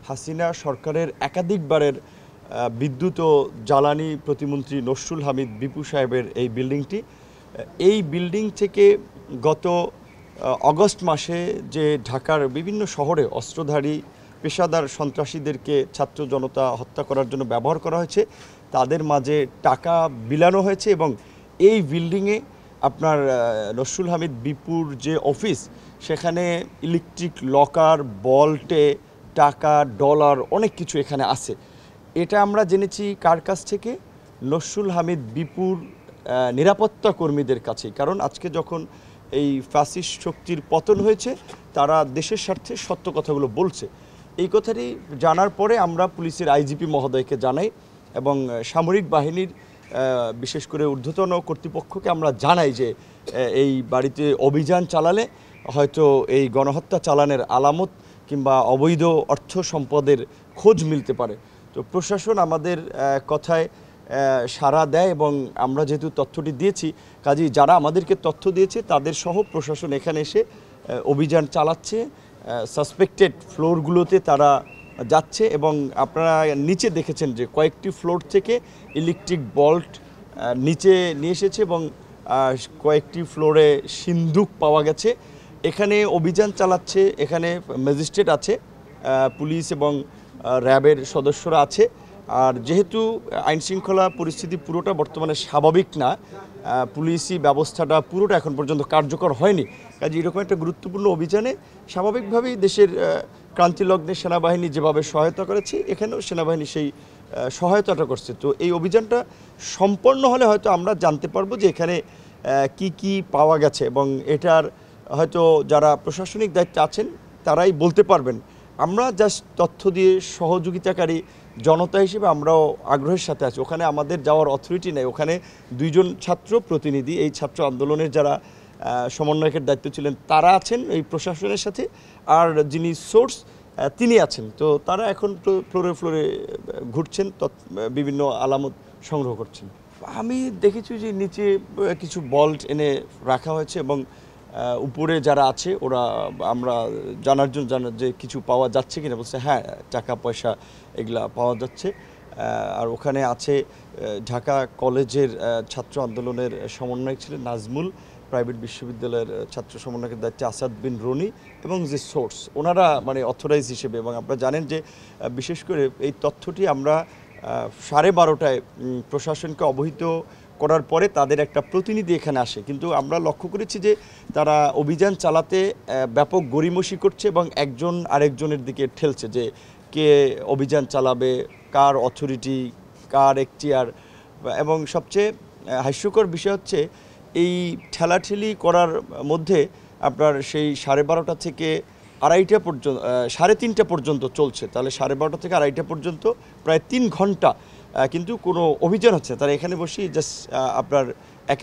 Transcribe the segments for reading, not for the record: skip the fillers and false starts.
হাসিনা সরকারের একাধিকবারের বিদ্যুৎ ও জ্বালানি প্রতিমন্ত্রী নসরুল হামিদ বিপু সাহেবের এই বিল্ডিংটি, এই বিল্ডিং থেকে গত অগস্ট মাসে যে ঢাকার বিভিন্ন শহরে অস্ত্রধারী পেশাদার সন্ত্রাসীদেরকে ছাত্র জনতা হত্যা করার জন্য ব্যবহার করা হয়েছে, তাদের মাঝে টাকা বিলানো হয়েছে এবং এই বিল্ডিংয়ে আপনার নসরুল হামিদ বিপুর যে অফিস, সেখানে ইলেকট্রিক লকার, বল্টে টাকা, ডলার অনেক কিছু এখানে আছে। এটা আমরা জেনেছি কার কাছ থেকে? নসরুল হামিদ বিপুর নিরাপত্তা কর্মীদের কাছে। কারণ আজকে যখন এই ফ্যাসিস্ট শক্তির পতন হয়েছে, তারা দেশের স্বার্থে সত্য কথাগুলো বলছে। এই কথাটি জানার পরে আমরা পুলিশের আইজিপি মহোদয়কে জানাই এবং সামরিক বাহিনীর বিশেষ করে ঊর্ধ্বতন কর্তৃপক্ষকে আমরা জানাই যে এই বাড়িতে অভিযান চালালে হয়তো এই গণহত্যা চালানোর আলামত কিংবা অবৈধ অর্থ সম্পদের খোঁজ মিলতে পারে। তো প্রশাসন আমাদের কথায় সাড়া দেয় এবং আমরা যেহেতু তথ্যটি দিয়েছি, কাজেই যারা আমাদেরকে তথ্য দিয়েছে তাদের সহ প্রশাসন এখানে এসে অভিযান চালাচ্ছে। সাসপেক্টেড ফ্লোরগুলোতে তারা যাচ্ছে এবং আপনারা নিচে দেখেছেন যে কয়েকটি ফ্লোর থেকে ইলেকট্রিক বল্ট নিচে নিয়ে এসেছে এবং কয়েকটি ফ্লোরে সিন্দুক পাওয়া গেছে। এখানে অভিযান চালাচ্ছে, এখানে ম্যাজিস্ট্রেট আছে, পুলিশ এবং র্যাবের সদস্যরা আছে। আর যেহেতু আইনশৃঙ্খলা পরিস্থিতি পুরোটা বর্তমানে স্বাভাবিক না, পুলিশি ব্যবস্থাটা পুরোটা এখন পর্যন্ত কার্যকর হয়নি, কাজে এরকম একটা গুরুত্বপূর্ণ অভিযানে স্বাভাবিকভাবেই দেশের ক্রান্তিলগ্নে সেনাবাহিনী যেভাবে সহায়তা করেছে, এখানেও সেনাবাহিনী সেই সহায়তাটা করছে। তো এই অভিযানটা সম্পন্ন হলে হয়তো আমরা জানতে পারবো যে এখানে কি কি পাওয়া গেছে এবং এটার হয়তো যারা প্রশাসনিক দায়িত্বে আছেন তারাই বলতে পারবেন। আমরা জাস্ট তথ্য দিয়ে সহযোগিতাকারী জনতা হিসেবে আমরাও আগ্রহের সাথে আছি। ওখানে আমাদের যাওয়ার অথরিটি নেই, ওখানে দুইজন ছাত্র প্রতিনিধি, এই ছাত্র আন্দোলনের যারা সমন্বয়কের দায়িত্ব ছিলেন তারা আছেন এই প্রশাসনের সাথে, আর যিনি সোর্স তিনি আছেন। তো তারা এখন ফ্লোরে ফ্লোরে ঘুরছেন, বিভিন্ন আলামত সংগ্রহ করছেন। আমি দেখেছি যে নিচে কিছু বল্ট এনে রাখা হয়েছে এবং উপরে যারা আছে ওরা আমরা জানার জন্য যে কিছু পাওয়া যাচ্ছে কিনা, বলছে হ্যাঁ টাকা পয়সা এগুলা পাওয়া যাচ্ছে। আর ওখানে আছে ঢাকা কলেজের ছাত্র আন্দোলনের সমন্বয়ক ছিলেন নাজমুল, প্রাইভেট বিশ্ববিদ্যালয়ের ছাত্র সমন্বয়কের দায়িত্বে আসাদ বিন রনি এবং যে সোর্স ওনারা মানে অথরাইজ হিসেবে। এবং আপনারা জানেন যে বিশেষ করে এই তথ্যটি আমরা 12:30টায় প্রশাসনকে অবহিত করার পরে তাদের একটা প্রতিনিধি এখানে আসে, কিন্তু আমরা লক্ষ্য করেছি যে তারা অভিযান চালাতে ব্যাপক গড়িমসি করছে এবং একজন আরেকজনের দিকে ঠেলছে যে কে অভিযান চালাবে, কার অথরিটি, কার এখতিয়ার। এবং সবচেয়ে হাস্যকর বিষয় হচ্ছে এই ঠেলাঠেলি করার মধ্যে আপনার সেই 12:30 থেকে 2:30 পর্যন্ত 3:30 পর্যন্ত চলছে। তাহলে 12:30 থেকে 2:30 পর্যন্ত প্রায় 3 ঘন্টা কিন্তু কোনো অভিযান হচ্ছে। তারা এখানে বসেই জাস্ট আপনার এক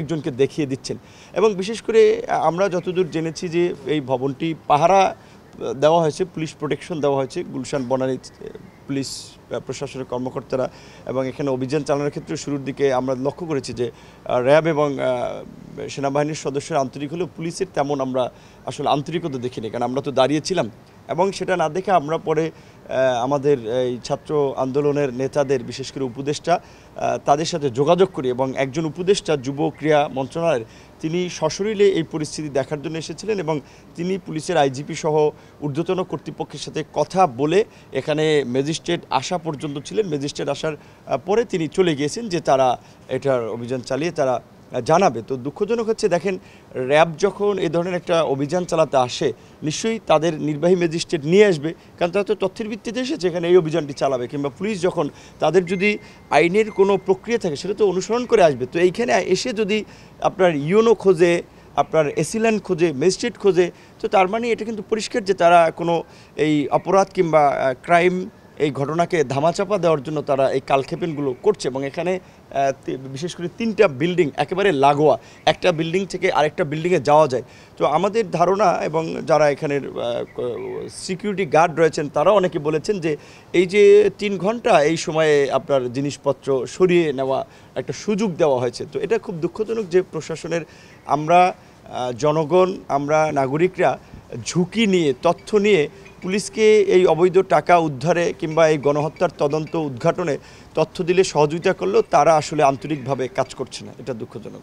একজনকে দেখিয়ে দিচ্ছেন। এবং বিশেষ করে আমরা যতদূর জেনেছি যে এই ভবনটি পাহারা দেওয়া হয়েছে, পুলিশ প্রোটেকশন দেওয়া হয়েছে, গুলশান বনানী পুলিশ প্রশাসনের কর্মকর্তারা। এবং এখানে অভিযান চালানোর ক্ষেত্রে শুরুর দিকে আমরা লক্ষ্য করেছি যে র্যাব এবং সেনাবাহিনীর সদস্যরা আন্তরিক হলেও পুলিশের তেমন আমরা আসলে আন্তরিকতা দেখিনি, কারণ আমরা তো দাঁড়িয়েছিলাম। এবং সেটা না দেখে আমরা পরে আমাদের এই ছাত্র আন্দোলনের নেতাদের, বিশেষ করে উপদেষ্টা, তাদের সাথে যোগাযোগ করি এবং একজন উপদেষ্টা যুব ক্রীড়া মন্ত্রণালয়ের তিনি সশরীরে এই পরিস্থিতি দেখার জন্য এসেছিলেন এবং তিনি পুলিশের আইজিপি সহ ঊর্ধ্বতন কর্তৃপক্ষের সাথে কথা বলে এখানে ম্যাজিস্ট্রেট আসা পর্যন্ত ছিলেন। ম্যাজিস্ট্রেট আসার পরে তিনি চলে গিয়েছেন যে তারা এটার অভিযান চালিয়ে তারা জানাবে। তো দুঃখজনক হচ্ছে, দেখেন র্যাব যখন এই ধরনের একটা অভিযান চালাতে আসে নিশ্চয়ই তাদের নির্বাহী ম্যাজিস্ট্রেট নিয়ে আসবে, কারণ তারা তো তথ্যের ভিত্তিতে এসেছে এখানে এই অভিযানটি চালাবে। কিংবা পুলিশ যখন তাদের যদি আইনের কোনো প্রক্রিয়া থাকে সেটা তো অনুসরণ করে আসবে। তো এইখানে এসে যদি আপনার ইউনো খোঁজে, আপনার এসিল্যান্ড খোঁজে, ম্যাজিস্ট্রেট খোঁজে, তো তার মানে এটা কিন্তু পরিষ্কার যে তারা কোনো এই অপরাধ কিংবা ক্রাইম এই ঘটনাকে ধামাচাপা দেওয়ার জন্য তারা এই কালক্ষেপণগুলো করছে। এবং এখানে বিশেষ করে 3টা বিল্ডিং একেবারে লাগোয়া, একটা বিল্ডিং থেকে আরেকটা বিল্ডিংয়ে যাওয়া যায়। তো আমাদের ধারণা এবং যারা এখানের সিকিউরিটি গার্ড রয়েছেন তারাও অনেকে বলেছেন যে এই যে 3 ঘন্টা এই সময়ে আপনার জিনিসপত্র সরিয়ে নেওয়া একটা সুযোগ দেওয়া হয়েছে। তো এটা খুব দুঃখজনক যে প্রশাসনের আমরা জনগণ, আমরা নাগরিকরা ঝুঁকি নিয়ে, তথ্য নিয়ে পুলিশকে এই অবৈধ টাকা উদ্ধারে কিংবা এই গণহত্যার তদন্ত উদ্ঘাটনে তথ্য দিলে সহযোগিতা করলেও তারা আসলে আন্তরিকভাবে কাজ করছে না, এটা দুঃখজনক।